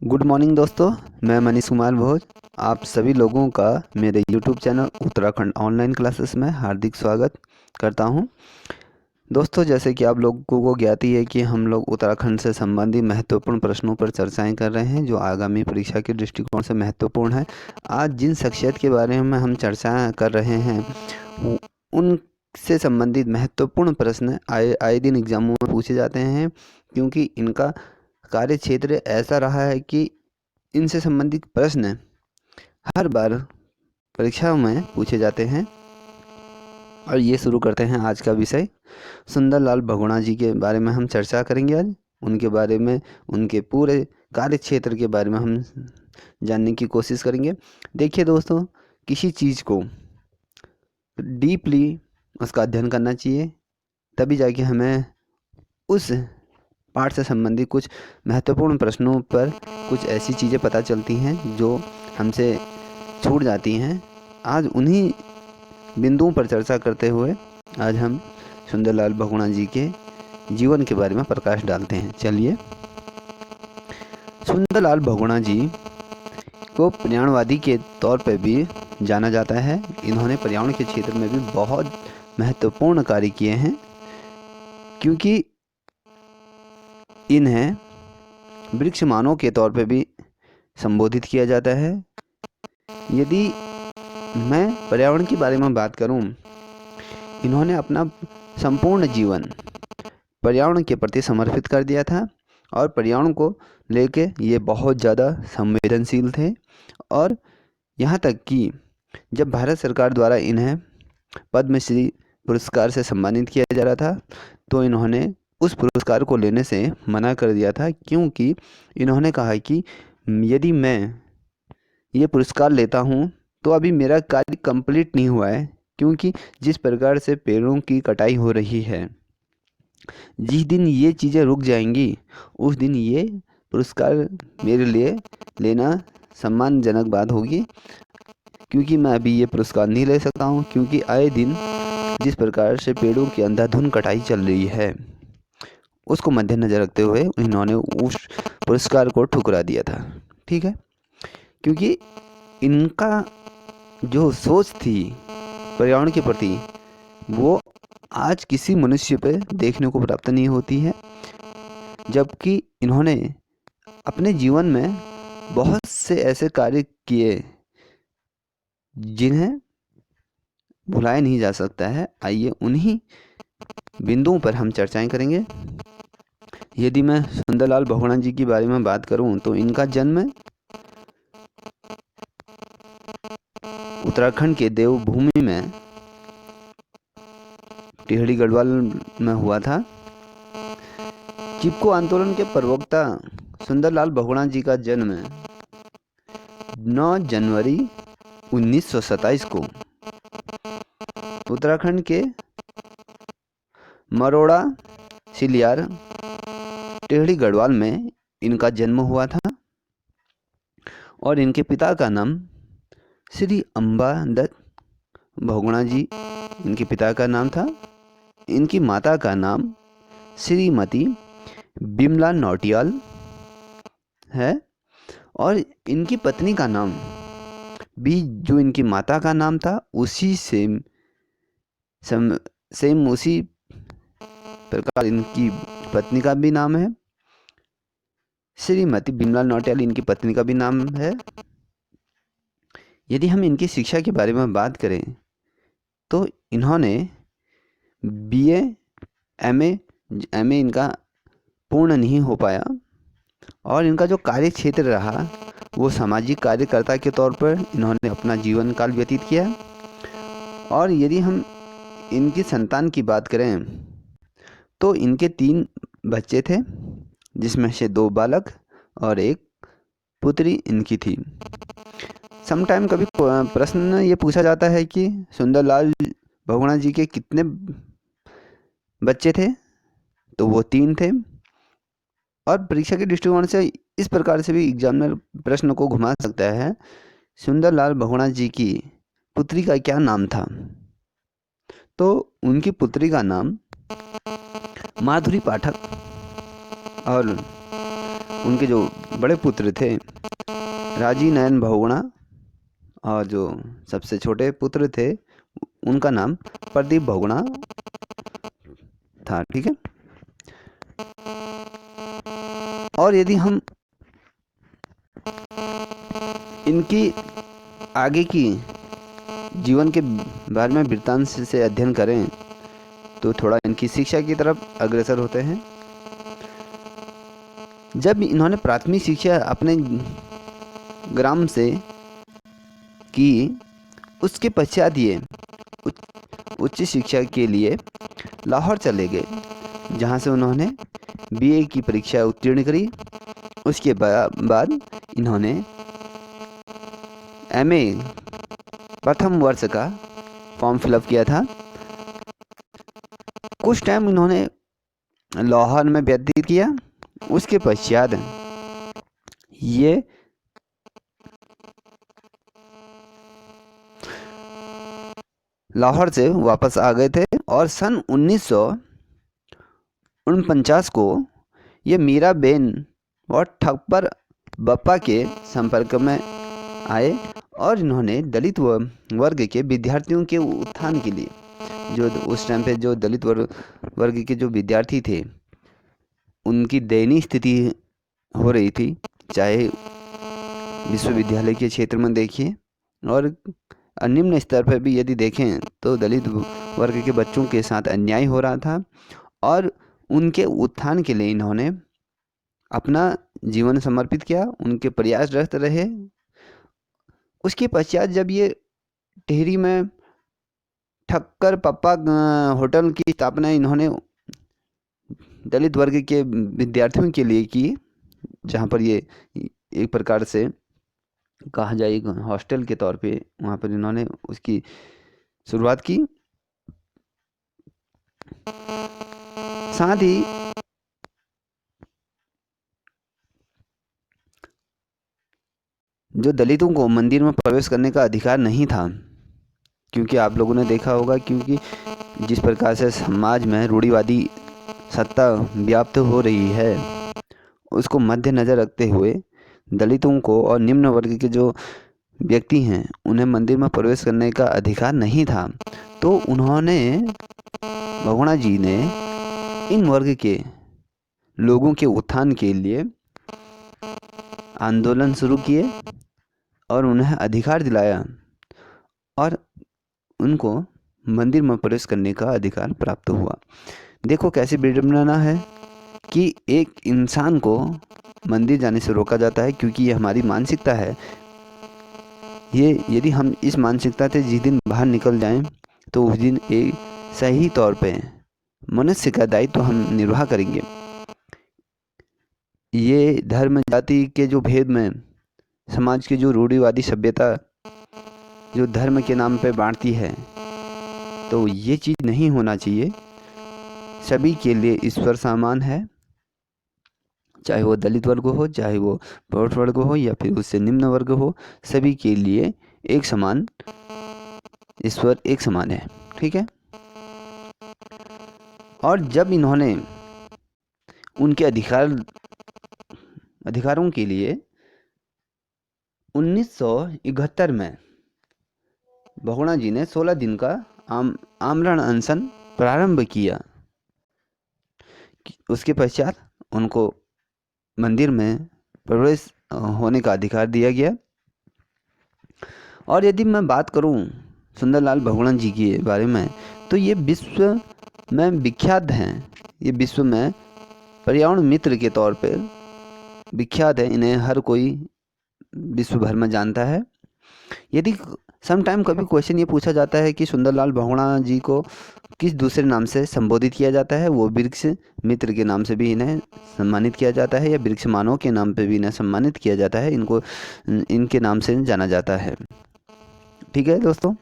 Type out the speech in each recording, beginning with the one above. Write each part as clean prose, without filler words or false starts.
Good morning दोस्तों। मैं मनीष कुमार भोज। आप सभी लोगों का मेरे YouTube channel Uttarakhand online classes में हार्दिक स्वागत करता हूं। दोस्तों, जैसे कि आप लोगों को ज्ञात ही है कि हम लोग उत्तराखंड से संबंधित महत्वपूर्ण प्रश्नों पर चर्चाएं कर रहे हैं जो आगामी परीक्षा के दृष्टिकोण से महत्वपूर्ण है। आज जिन शख्सियत के बारे में हम चर्चा कर रहे हैं उनसे संबंधित महत्वपूर्ण प्रश्न आए दिन एग्जामों में पूछे जाते हैं, क्योंकि इनका कार्य क्षेत्र ऐसा रहा है कि इनसे संबंधित प्रश्न हर बार परीक्षाओं में पूछे जाते हैं। और ये शुरू करते हैं आज का विषय। सुंदरलाल बहुगुणा जी के बारे में हम चर्चा करेंगे आज। उनके बारे में, उनके पूरे कार्य क्षेत्र के बारे में हम जानने की कोशिश करेंगे। देखिए दोस्तों, किसी चीज़ को डीपली उसका अध्ययन करना चाहिए, तभी जाके हमें उस पाठ से संबंधित कुछ महत्वपूर्ण प्रश्नों पर कुछ ऐसी चीज़ें पता चलती हैं जो हमसे छूट जाती हैं। आज उन्हीं बिंदुओं पर चर्चा करते हुए आज हम सुंदरलाल बहुगुणा जी के जीवन के बारे में प्रकाश डालते हैं। चलिए, सुंदरलाल बहुगुणा जी को पर्यावरणवादी के तौर पर भी जाना जाता है। इन्होंने पर्यावरण के क्षेत्र में भी बहुत महत्वपूर्ण कार्य किए हैं, क्योंकि इन्हें वृक्ष मानव के तौर पर भी संबोधित किया जाता है। यदि मैं पर्यावरण के बारे में बात करूं, इन्होंने अपना संपूर्ण जीवन पर्यावरण के प्रति समर्पित कर दिया था और पर्यावरण को लेके ये बहुत ज़्यादा संवेदनशील थे। और यहाँ तक कि जब भारत सरकार द्वारा इन्हें पद्मश्री पुरस्कार से सम्मानित किया जा रहा था, तो इन्होंने उस पुरस्कार को लेने से मना कर दिया था, क्योंकि इन्होंने कहा कि यदि मैं ये पुरस्कार लेता हूँ तो अभी मेरा कार्य कंप्लीट नहीं हुआ है, क्योंकि जिस प्रकार से पेड़ों की कटाई हो रही है, जिस दिन ये चीज़ें रुक जाएंगी उस दिन ये पुरस्कार मेरे लिए लेना सम्मानजनक बात होगी, क्योंकि मैं अभी ये पुरस्कार नहीं ले सकता हूँ, क्योंकि आए दिन जिस प्रकार से पेड़ों की अंधाधुंध कटाई चल रही है उसको मद्देनज़र रखते हुए इन्होंने उस पुरस्कार को ठुकरा दिया था। ठीक है, क्योंकि इनका जो सोच थी पर्यावरण के प्रति, वो आज किसी मनुष्य पे देखने को प्राप्त नहीं होती है। जबकि इन्होंने अपने जीवन में बहुत से ऐसे कार्य किए जिन्हें भुलाया नहीं जा सकता है। आइए उन्हीं बिंदुओं पर हम चर्चाएं करेंगे। यदि मैं सुंदरलाल बहुगुणा जी के बारे में बात करूं, तो इनका जन्म उत्तराखंड के देवभूमि में टिहरी गढ़वाल में हुआ था। चिपको आंदोलन के प्रवक्ता सुंदरलाल बहुगुणा जी का जन्म 9 जनवरी 1927 को उत्तराखंड के मरोड़ा सिलियार टिहरी गढ़वाल में इनका जन्म हुआ था। और इनके पिता का नाम श्री अम्बा दत्त बहुगुणा जी इनके पिता का नाम था। इनकी माता का नाम श्रीमती बिमला नौटियाल है। और इनकी पत्नी का नाम भी जो इनकी माता का नाम था उसी सेम उसी प्रकार इनकी पत्नी का भी नाम है। श्रीमती बिमला नौटियाल इनकी पत्नी का भी नाम है। यदि हम इनकी शिक्षा के बारे में बात करें, तो इन्होंने BA MA इनका पूर्ण नहीं हो पाया, और इनका जो कार्य क्षेत्र रहा वो सामाजिक कार्यकर्ता के तौर पर इन्होंने अपना जीवन काल व्यतीत किया। और यदि हम इनकी संतान की बात करें, तो इनके 3 बच्चे थे, जिसमें से 2 बालक और 1 पुत्री इनकी थी। समटाइम कभी प्रश्न ये पूछा जाता है कि सुंदरलाल बहुगुणा जी के कितने बच्चे थे, तो वो 3 थे। और परीक्षा के दृष्टिकोण से इस प्रकार से भी एग्जामिनर प्रश्न को घुमा सकता है, सुंदरलाल बहुगुणा जी की पुत्री का क्या नाम था। तो उनकी पुत्री का नाम माधुरी पाठक और उनके जो बड़े पुत्र थे राजी नयन बहुगुणा, और जो सबसे छोटे पुत्र थे उनका नाम प्रदीप बहुगुणा था। ठीक है। और यदि हम इनकी आगे की जीवन के बारे में वृत्तांत से अध्ययन करें तो थोड़ा इनकी शिक्षा की तरफ अग्रसर होते हैं। जब इन्होंने प्राथमिक शिक्षा अपने ग्राम से की, उसके पश्चात ये उच्च शिक्षा के लिए लाहौर चले गए, जहाँ से उन्होंने बीए की परीक्षा उत्तीर्ण करी। उसके बाद इन्होंने एमए प्रथम वर्ष का फॉर्म फिलअप किया था। कुछ टाइम इन्होंने लाहौर में व्यतीत किया। उसके पश्चात ये लाहौर से वापस आ गए थे और सन 1949 को ये मीराबेन और ठप्पर बप्पा के संपर्क में आए और इन्होंने दलित वर्ग के विद्यार्थियों के उत्थान के लिए, जो उस टाइम पे जो दलित वर्ग के जो विद्यार्थी थे उनकी दयनीय स्थिति हो रही थी, चाहे विश्वविद्यालय के क्षेत्र में देखिए और निम्न स्तर पर भी यदि देखें तो दलित वर्ग के बच्चों के साथ अन्याय हो रहा था और उनके उत्थान के लिए इन्होंने अपना जीवन समर्पित किया, उनके प्रयासरत रहे। उसके पश्चात जब ये टिहरी में ठक्कर पप्पा होटल की स्थापना इन्होंने दलित वर्ग के विद्यार्थियों के लिए की, जहाँ पर ये एक प्रकार से कहा जाए हॉस्टल के तौर पे वहाँ पर इन्होंने उसकी शुरुआत की। साथ ही जो दलितों को मंदिर में प्रवेश करने का अधिकार नहीं था, क्योंकि आप लोगों ने देखा होगा, क्योंकि जिस प्रकार से समाज में रूढ़िवादी सत्ता व्याप्त हो रही है उसको मद्देनजर रखते हुए दलितों को और निम्न वर्ग के जो व्यक्ति हैं उन्हें मंदिर में प्रवेश करने का अधिकार नहीं था। तो उन्होंने बहुगुणा जी ने इन वर्ग के लोगों के उत्थान के लिए आंदोलन शुरू किए और उन्हें अधिकार दिलाया और उनको मंदिर में प्रवेश करने का अधिकार प्राप्त हुआ। देखो कैसी विडंबना है कि एक इंसान को मंदिर जाने से रोका जाता है क्योंकि ये हमारी मानसिकता है। ये यदि हम इस मानसिकता से जिस दिन बाहर निकल जाएं तो उस दिन एक सही तौर पे मनुष्य का दायित्व तो हम निर्वाह करेंगे। ये धर्म जाति के जो भेद में समाज की जो रूढ़िवादी सभ्यता जो धर्म के नाम पे बांटती है, तो ये चीज़ नहीं होना चाहिए। सभी के लिए ईश्वर समान है, चाहे वो दलित वर्ग हो, चाहे वो प्रौढ़ वर्ग हो या फिर उससे निम्न वर्ग हो, सभी के लिए एक समान ईश्वर एक समान है। ठीक है। और जब इन्होंने उनके अधिकारों के लिए 1971 में बहुगुणा जी ने 16 दिन का आमरण अनशन प्रारंभ किया। उसके पश्चात उनको मंदिर में प्रवेश होने का अधिकार दिया गया। और यदि मैं बात करूं सुंदरलाल बहुगुणा जी के बारे में, तो ये विश्व में विख्यात हैं। ये विश्व में पर्यावरण मित्र के तौर पे विख्यात है। इन्हें हर कोई विश्व भर में जानता है। यदि समटाइम कभी क्वेश्चन ये पूछा जाता है कि सुंदरलाल बहुगुणा जी को किस दूसरे नाम से संबोधित किया जाता है, वो वृक्ष मित्र के नाम से भी इन्हें सम्मानित किया जाता है या वृक्ष मानव के नाम पे भी इन्हें सम्मानित किया जाता है। इनको इनके नाम से जाना जाता है। ठीक है दोस्तों,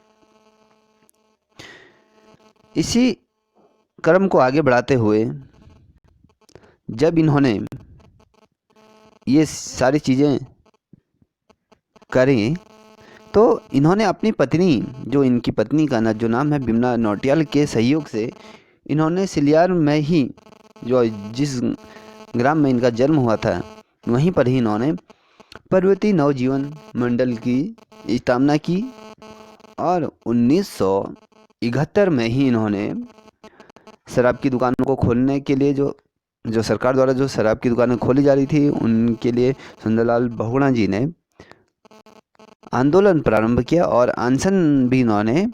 इसी क्रम को आगे बढ़ाते हुए जब इन्होंने ये सारी चीज़ें करी तो इन्होंने अपनी पत्नी, जो इनकी पत्नी का जो नाम है बिमला नौटियाल के सहयोग से इन्होंने सिलियार में ही, जो जिस ग्राम में इनका जन्म हुआ था, वहीं पर ही इन्होंने पर्वतीय नवजीवन मंडल की स्थापना की और 1971 में ही इन्होंने शराब की दुकानों को खोलने के लिए जो जो सरकार द्वारा जो शराब की दुकानें खोली जा रही थी उनके लिए सुंदरलाल बहुगुणा जी ने आंदोलन प्रारंभ किया और अनशन भी इन्होंने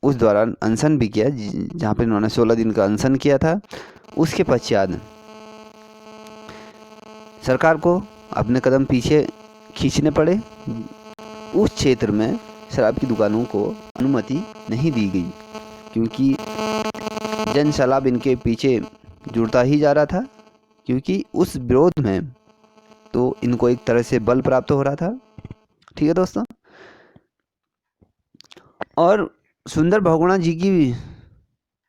उस दौरान अनशन भी किया, जहाँ पर इन्होंने 16 दिन का अनशन किया था। उसके पश्चात सरकार को अपने कदम पीछे खींचने पड़े। उस क्षेत्र में शराब की दुकानों को अनुमति नहीं दी गई क्योंकि जन सैलाब इनके पीछे जुड़ता ही जा रहा था, क्योंकि उस विरोध में तो इनको एक तरह से बल प्राप्त हो रहा था। ठीक है दोस्तों, और सुंदर बहुगुणा जी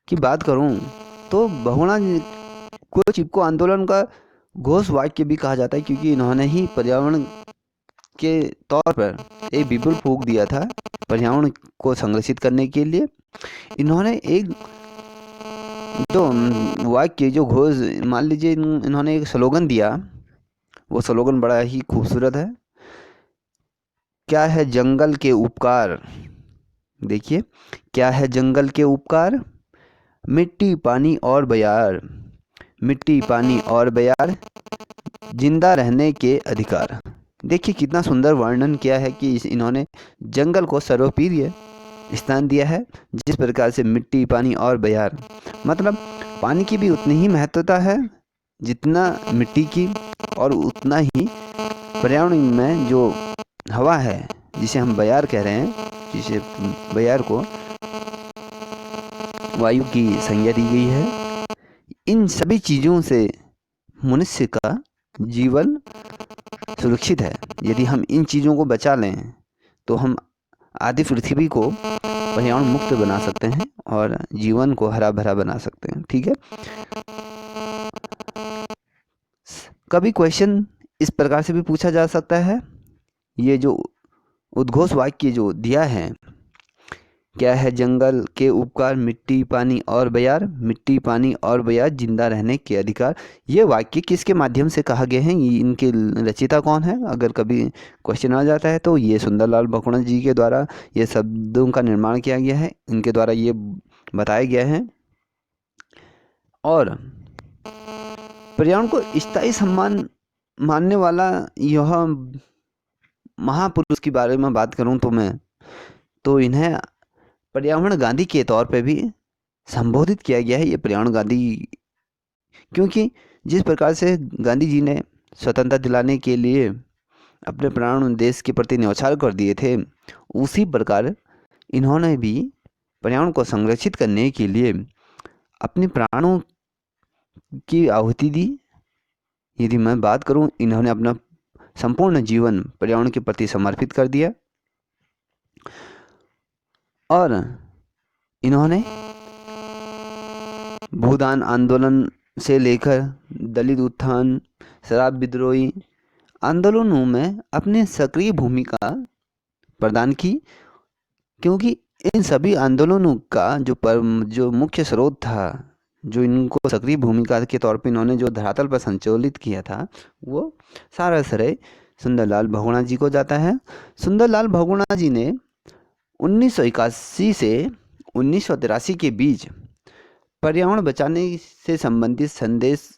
की बात करूं तो बहुगुणा जी को चिपको आंदोलन का घोष वाक्य भी कहा जाता है, क्योंकि इन्होंने ही पर्यावरण के तौर पर एक विपुल फूंक दिया था। पर्यावरण को संरक्षित करने के लिए इन्होंने एक जो वाक्य जो घोष मान लीजिए इन्होंने एक स्लोगन दिया, वो स्लोगन बड़ा ही खूबसूरत है। क्या है जंगल के उपकार, देखिए, क्या है जंगल के उपकार, मिट्टी पानी और बयार, मिट्टी पानी और बयार, जिंदा रहने के अधिकार। देखिए कितना सुंदर वर्णन किया है कि इन्होंने जंगल को सर्वप्रिय स्थान दिया है। जिस प्रकार से मिट्टी पानी और बयार, मतलब पानी की भी उतनी ही महत्वता है जितना मिट्टी की, और उतना ही पर्यावरण में जो हवा है जिसे हम बयार कह रहे हैं, जिसे बयार को वायु की संज्ञा दी गई है। इन सभी चीज़ों से मनुष्य का जीवन सुरक्षित है। यदि हम इन चीज़ों को बचा लें तो हम आदि पृथ्वी को पर्यावरण मुक्त बना सकते हैं और जीवन को हरा भरा बना सकते हैं। ठीक है, कभी क्वेश्चन इस प्रकार से भी पूछा जा सकता है, ये जो उद्घोष वाक्य जो दिया है, क्या है जंगल के उपकार, मिट्टी पानी और बयार, मिट्टी पानी और बयार, जिंदा रहने के अधिकार, ये वाक्य किसके माध्यम से कहा गया है, इनके रचयिता कौन है, अगर कभी क्वेश्चन आ जाता है तो ये सुंदरलाल बहुगुणा जी के द्वारा ये शब्दों का निर्माण किया गया है, इनके द्वारा ये बताया गया है। और पर्यावरण को स्थायी सम्मान मानने वाला यह महापुरुष के बारे में बात करूं तो मैं तो इन्हें पर्यावरण गांधी के तौर पे भी संबोधित किया गया है। ये पर्यावरण गांधी, क्योंकि जिस प्रकार से गांधी जी ने स्वतंत्रता दिलाने के लिए अपने प्राण देश के प्रति न्यौछावर कर दिए थे, उसी प्रकार इन्होंने भी पर्यावरण को संरक्षित करने के लिए अपने प्राणों की आहुति दी। यदि मैं बात करूं, इन्होंने अपना संपूर्ण जीवन पर्यावरण के प्रति समर्पित कर दिया और इन्होंने भूदान आंदोलन से लेकर दलित उत्थान, शराब विद्रोही आंदोलनों में अपने सक्रिय भूमिका प्रदान की, क्योंकि इन सभी आंदोलनों का जो मुख्य स्रोत था, जो इनको सक्रिय भूमिका के तौर पे इन्होंने जो धरातल पर संचालित किया था, वो सारा श्रेय सुंदरलाल बहुगुणा जी को जाता है। सुंदरलाल बहुगुणा जी ने 1981 से 1983 के बीच पर्यावरण बचाने से संबंधित संदेश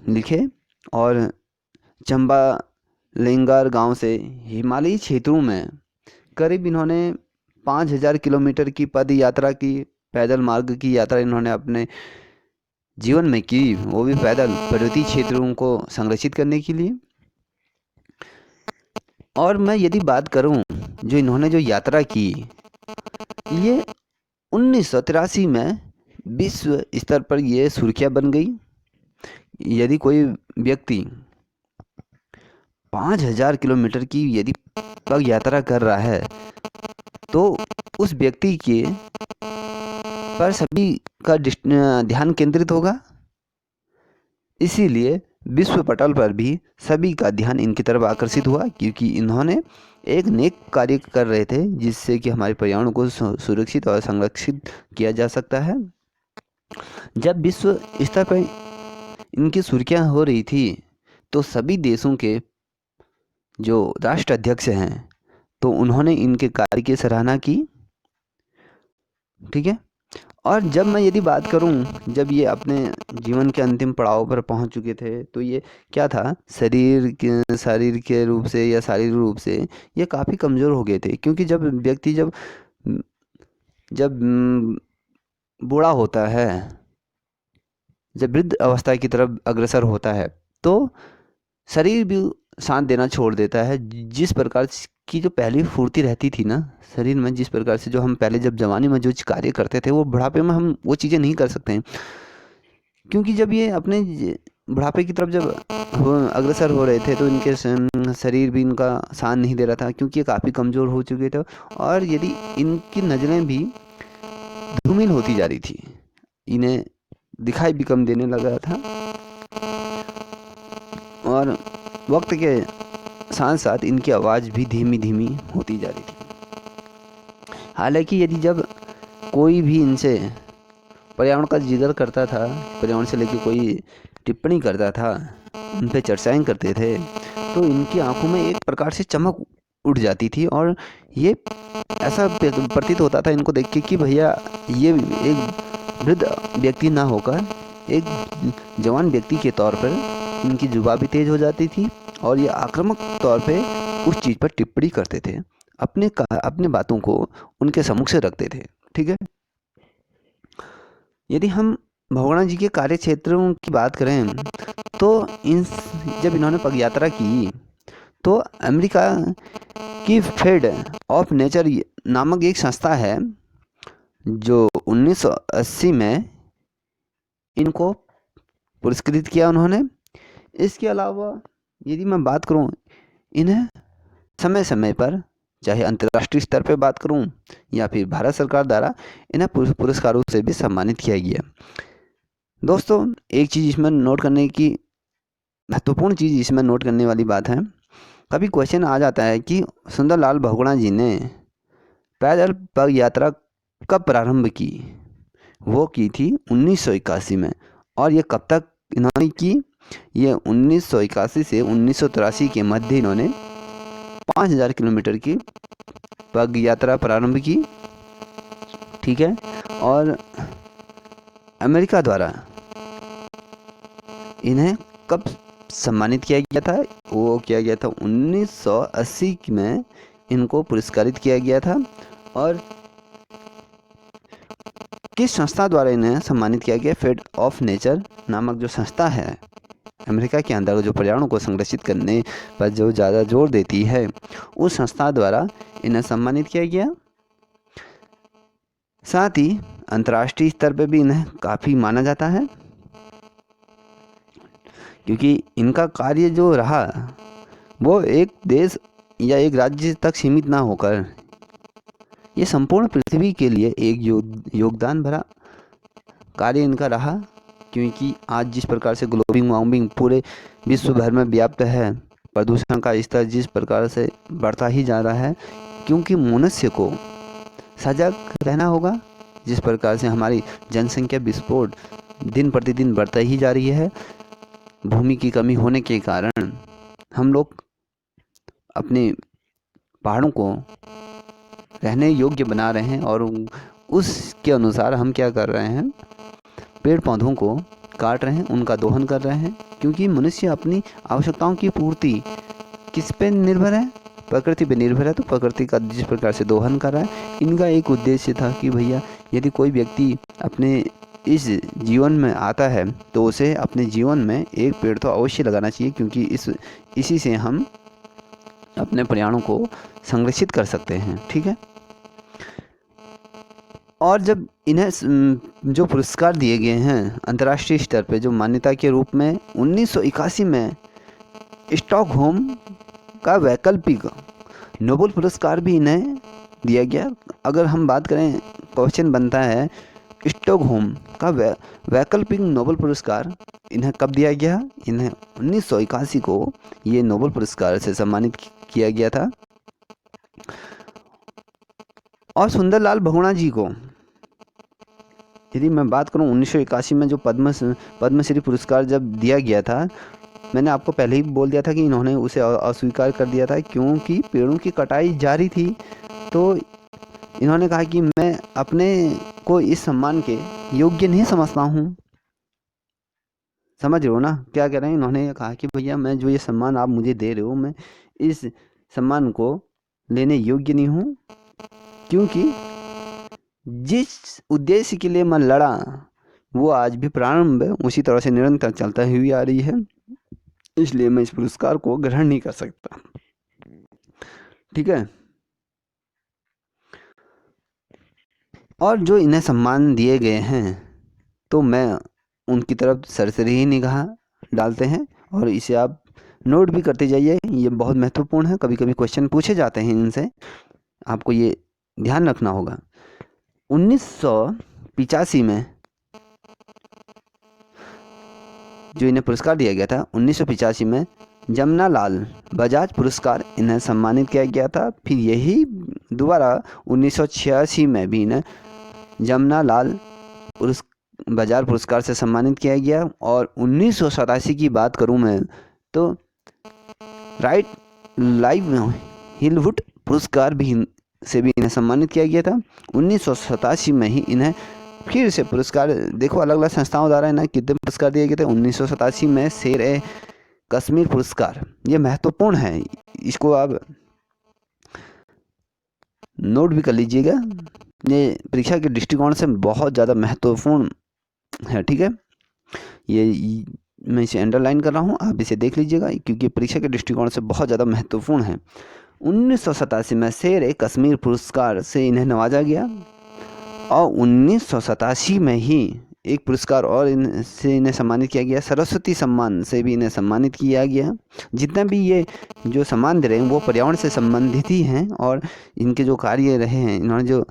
लिखे और चंबा लेंगार गांव से हिमालयी क्षेत्रों में करीब इन्होंने 5000 किलोमीटर की पद यात्रा की, पैदल मार्ग की यात्रा इन्होंने अपने जीवन में की, वो भी पैदल पर्वतीय क्षेत्रों को संरक्षित करने के लिए। और मैं यदि बात करूं, जो इन्होंने जो यात्रा की, ये 1983 में विश्व स्तर पर ये सुर्खियां बन गई। यदि कोई व्यक्ति 5000 किलोमीटर की यदि पग यात्रा कर रहा है तो उस व्यक्ति के पर सभी का ध्यान केंद्रित होगा। इसीलिए विश्व पटल पर भी सभी का ध्यान इनकी तरफ आकर्षित हुआ, क्योंकि इन्होंने एक नेक कार्य कर रहे थे जिससे कि हमारे पर्यावरण को सुरक्षित और संरक्षित किया जा सकता है। जब विश्व स्तर पर इनकी सुर्खियां हो रही थी तो सभी देशों के जो राष्ट्र अध्यक्ष हैं तो उन्होंने इनके कार्य की सराहना की। ठीक है। और जब मैं यदि बात करूं, जब ये अपने जीवन के अंतिम पड़ाव पर पहुंच चुके थे तो ये क्या था, शरीर के रूप से या शारीरिक रूप से ये काफ़ी कमज़ोर हो गए थे। क्योंकि जब व्यक्ति जब जब बूढ़ा होता है, जब वृद्ध अवस्था की तरफ अग्रसर होता है तो शरीर भी साथ देना छोड़ देता है। जिस प्रकार की जो पहली फुर्ती रहती थी ना शरीर में, जिस प्रकार से जो हम पहले जब जवानी में जो कार्य करते थे वो बुढ़ापे में हम वो चीज़ें नहीं कर सकते हैं। क्योंकि जब ये अपने बुढ़ापे की तरफ जब अग्रसर हो रहे थे तो इनके शरीर भी इनका साथ नहीं दे रहा था, क्योंकि ये काफ़ी कमज़ोर हो चुके थे और यदि इनकी नज़रें भी धूमिल होती जा रही थी, इन्हें दिखाई भी कम देने लगा था और वक्त के साथ साथ इनकी आवाज़ भी धीमी धीमी होती जा रही थी। हालांकि यदि जब कोई भी इनसे पर्यावरण का जिक्र करता था, पर्यावरण से लेकर कोई टिप्पणी करता था, उन पे चर्चाएं करते थे, तो इनकी आंखों में एक प्रकार से चमक उठ जाती थी और ये ऐसा प्रतीत होता था इनको देख के कि भैया ये एक वृद्ध व्यक्ति ना होकर एक जवान व्यक्ति के तौर पर इनकी जुबान भी तेज हो जाती थी और ये आक्रामक तौर पे उस चीज़ पर टिप्पणी करते थे, अपने बातों को उनके सम्मुख से रखते थे। ठीक है। यदि हम भगवान जी के कार्य क्षेत्रों की बात करें तो जब इन्होंने पदयात्रा की तो अमेरिका की फेड ऑफ नेचर नामक एक संस्था है जो 1980 में इनको पुरस्कृत किया उन्होंने। इसके अलावा यदि मैं बात करूं, इन्हें समय समय पर चाहे अंतर्राष्ट्रीय स्तर पर बात करूं या फिर भारत सरकार द्वारा इन्हें पुरस्कारों से भी सम्मानित किया गया। दोस्तों एक चीज़ इसमें नोट करने की महत्वपूर्ण चीज़ इसमें नोट करने वाली बात है, कभी क्वेश्चन आ जाता है कि सुंदरलाल बहुगुणा जी ने पैदल पग यात्रा कब प्रारंभ की। वो की थी 1981 में। और ये कब तक इन्होंने की, ये 1981 से 1983 के मध्य इन्होंने 5000 किलोमीटर की पग यात्रा प्रारंभ की। ठीक है। और अमेरिका द्वारा इन्हें कब सम्मानित किया गया था, वो किया गया था 1980 में इनको पुरस्कारित किया गया था। और किस संस्था द्वारा इन्हें सम्मानित किया गया, फेड ऑफ नेचर नामक जो संस्था है अमेरिका के अंदर जो पर्यावरण को संरक्षित करने पर जो ज़्यादा जोर देती है, उस संस्था द्वारा इन्हें सम्मानित किया गया। साथ ही अंतर्राष्ट्रीय स्तर पर भी इन्हें काफ़ी माना जाता है, क्योंकि इनका कार्य जो रहा वो एक देश या एक राज्य तक सीमित ना होकर ये संपूर्ण पृथ्वी के लिए एक योगदान भरा कार्य इनका रहा। क्योंकि आज जिस प्रकार से ग्लोबल वार्मिंग पूरे विश्व भर में व्याप्त है, प्रदूषण का स्तर जिस प्रकार से बढ़ता ही जा रहा है, क्योंकि मनुष्य को सजग रहना होगा। जिस प्रकार से हमारी जनसंख्या विस्फोट दिन प्रतिदिन बढ़ता ही जा रही है, भूमि की कमी होने के कारण हम लोग अपने पहाड़ों को रहने योग्य बना रहे हैं और उसके अनुसार हम क्या कर रहे हैं, पेड़ पौधों को काट रहे हैं, उनका दोहन कर रहे हैं। क्योंकि मनुष्य अपनी आवश्यकताओं की पूर्ति किस पे निर्भर है, प्रकृति पे निर्भर है। तो प्रकृति का जिस प्रकार से दोहन कर रहा है, इनका एक उद्देश्य था कि भैया यदि कोई व्यक्ति अपने इस जीवन में आता है तो उसे अपने जीवन में एक पेड़ तो अवश्य लगाना चाहिए, क्योंकि इसी से हम अपने पर्यावरण को संरक्षित कर सकते हैं। ठीक है। और जब इन्हें जो पुरस्कार दिए गए हैं अंतर्राष्ट्रीय स्तर पे जो मान्यता के रूप में 1981 में स्टॉकहोम का वैकल्पिक नोबेल पुरस्कार भी इन्हें दिया गया। अगर हम बात करें, क्वेश्चन बनता है स्टॉकहोम का वैकल्पिक नोबेल पुरस्कार इन्हें कब दिया गया। इन्हें 1981 को ये नोबेल पुरस्कार से सम्मानित किया गया था। और सुंदरलाल बहुगुणा जी को यदि मैं बात करूं 1981 में जो पद्मश्री पुरस्कार जब दिया गया था, मैंने आपको पहले ही बोल दिया था कि इन्होंने उसे अस्वीकार कर दिया था क्योंकि पेड़ों की कटाई जारी थी। तो इन्होंने कहा कि मैं अपने को इस सम्मान के योग्य नहीं समझता हूँ। समझ रहे हो ना क्या कह रहे हैं? इन्होंने कहा कि भैया मैं जो ये सम्मान आप मुझे दे रहे हो, मैं इस सम्मान को लेने योग्य नहीं हूँ, क्योंकि जिस उद्देश्य के लिए मैं लड़ा वो आज भी प्रारंभ उसी तरह से निरंतर चलता हुई आ रही है, इसलिए मैं इस पुरस्कार को ग्रहण नहीं कर सकता। ठीक है। और जो इन्हें सम्मान दिए गए हैं तो मैं उनकी तरफ सरसरी ही निगाह डालते हैं, और इसे आप नोट भी करते जाइए, ये बहुत महत्वपूर्ण है। कभी कभी क्वेश्चन पूछे जाते हैं इनसे, आपको ये ध्यान रखना होगा। 1985 में जो इन्हें पुरस्कार दिया गया था, 1985 में जमनालाल बजाज पुरस्कार इन्हें सम्मानित किया गया था। फिर यही दोबारा 1986 में भी इन्हें जमनालाल बजाज पुरस्कार से सम्मानित किया गया। और 1987 की बात करूं मैं तो राइट लाइवलीहुड पुरस्कार भी से भी इन्हें सम्मानित किया गया था। 1987 में ही इन्हें फिर से पुरस्कार, देखो अलग अलग संस्थाओं द्वारा इन्हें कितने पुरस्कार दिए गए थे। 1987 में शेर कश्मीर पुरस्कार, ये महत्वपूर्ण है, इसको आप नोट भी कर लीजिएगा, ये परीक्षा के दृष्टिकोण से बहुत ज़्यादा महत्वपूर्ण है। ठीक है, ये मैं इसे अंडरलाइन कर रहा हूँ, आप इसे देख लीजिएगा क्योंकि परीक्षा के दृष्टिकोण से बहुत ज़्यादा महत्वपूर्ण है। 1987 में शेर कश्मीर पुरस्कार से इन्हें नवाजा गया, और 1987 में ही एक पुरस्कार और इनसे इन्हें सम्मानित किया गया, सरस्वती सम्मान से भी इन्हें सम्मानित किया गया। जितने भी ये जो सम्मान दे रहे हैं वो पर्यावरण से संबंधित ही हैं, और इनके जो कार्य रहे हैं, इन्होंने जो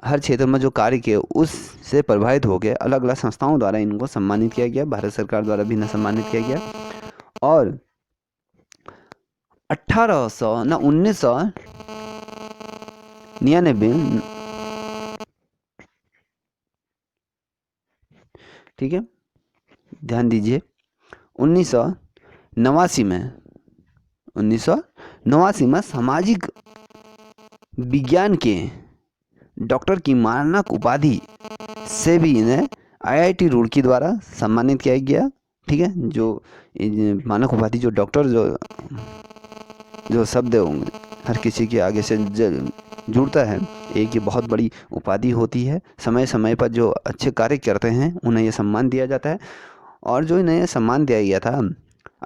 हर क्षेत्र में जो कार्य किए उससे प्रभावित हो गए अलग अलग संस्थाओं द्वारा इनको सम्मानित किया गया, भारत सरकार द्वारा भी इन्हें सम्मानित किया गया। और 1999, ठीक है, ध्यान दीजिए, 1989 में सामाजिक विज्ञान के डॉक्टर की मानक उपाधि से भी इन्हें IIT रुड़की द्वारा सम्मानित किया गया। ठीक है, जो मानक उपाधि, जो डॉक्टर, जो शब्द हर किसी के आगे से जुड़ता है, एक ये बहुत बड़ी उपाधि होती है। समय समय पर जो अच्छे कार्य करते हैं उन्हें ये सम्मान दिया जाता है, और जो इन्हें सम्मान दिया गया था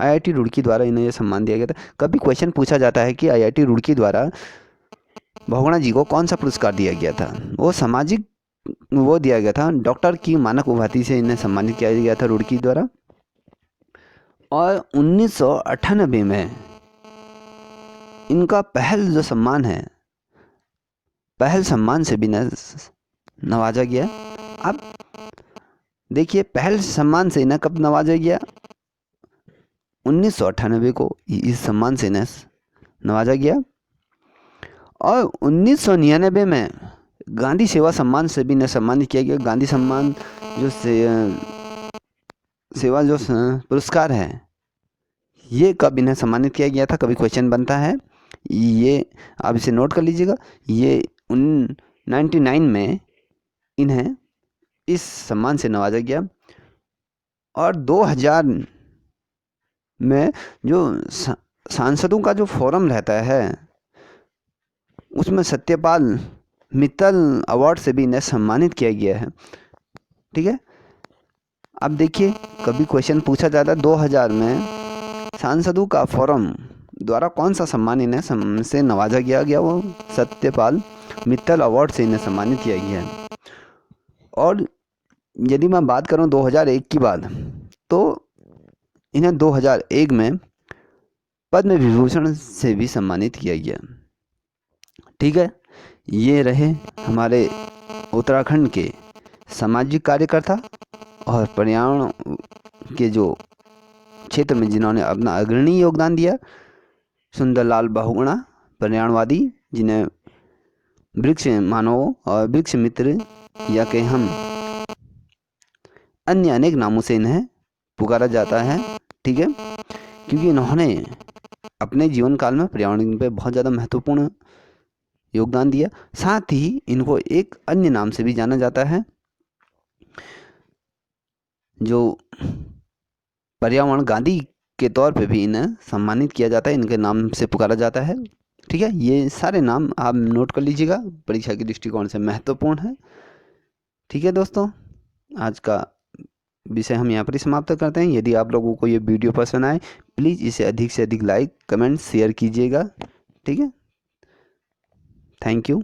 IIT रुड़की द्वारा, इन्हें ये सम्मान दिया गया था। कभी क्वेश्चन पूछा जाता है कि IIT रुड़की द्वारा बहुगुणा जी को कौन सा पुरस्कार दिया गया था, वो सामाजिक वो दिया गया था, डॉक्टर की मानक उपाधि से इन्हें सम्मानित किया गया था रुड़की द्वारा। और 1998 में इनका पहल जो सम्मान है, पहल सम्मान से भी नवाजा गया। अब देखिए, पहल सम्मान से इन्हें कब नवाजा गया? 1998 को इस सम्मान से इन्हें नवाजा गया। और 1999 में गांधी सेवा सम्मान से भी इन्हें सम्मानित किया गया। गांधी सम्मान जो सेवा जो पुरस्कार है, ये कब इन्हें सम्मानित किया गया था? कभी क्वेश्चन बनता है, ये आप इसे नोट कर लीजिएगा। ये 1999 में इन्हें इस सम्मान से नवाजा गया। और 2000 में जो सांसदों का जो फोरम रहता है, उसमें सत्यपाल मित्तल अवार्ड से भी इन्हें सम्मानित किया गया है। ठीक है, अब देखिए, कभी क्वेश्चन पूछा जाता है 2000 में सांसदों का फोरम द्वारा कौन सा सम्मान इन्हें से नवाजा गया, वो सत्यपाल मित्तल अवार्ड से इन्हें सम्मानित किया गया है। और यदि मैं बात करूं 2001 की बात, तो इन्हें 2001 में पद्म विभूषण से भी सम्मानित किया गया। ठीक है, ये रहे हमारे उत्तराखंड के सामाजिक कार्यकर्ता और पर्यावरण के जो क्षेत्र में जिन्होंने अपना अग्रणी योगदान दिया। सुंदरलाल बहुगुणा, पर्यावरणवादी, जिन्हें वृक्ष मानव और वृक्ष मित्र या कहें हम अन्य अनेक नामों से इन्हें पुकारा जाता है, ठीक है, क्योंकि इन्होंने अपने जीवन काल में पर्यावरण पे बहुत ज़्यादा महत्वपूर्ण योगदान दिया। साथ ही इनको एक अन्य नाम से भी जाना जाता है, जो पर्यावरण गांधी के तौर पे भी इन्हें सम्मानित किया जाता है, इनके नाम से पुकारा जाता है। ठीक है, ये सारे नाम आप नोट कर लीजिएगा, परीक्षा के दृष्टिकोण से महत्वपूर्ण है। ठीक है दोस्तों, आज का विषय हम यहाँ पर ही समाप्त करते हैं। यदि आप लोगों को ये वीडियो पसंद आए, प्लीज़ इसे अधिक से अधिक लाइक, कमेंट, शेयर कीजिएगा। ठीक है, थैंक यू।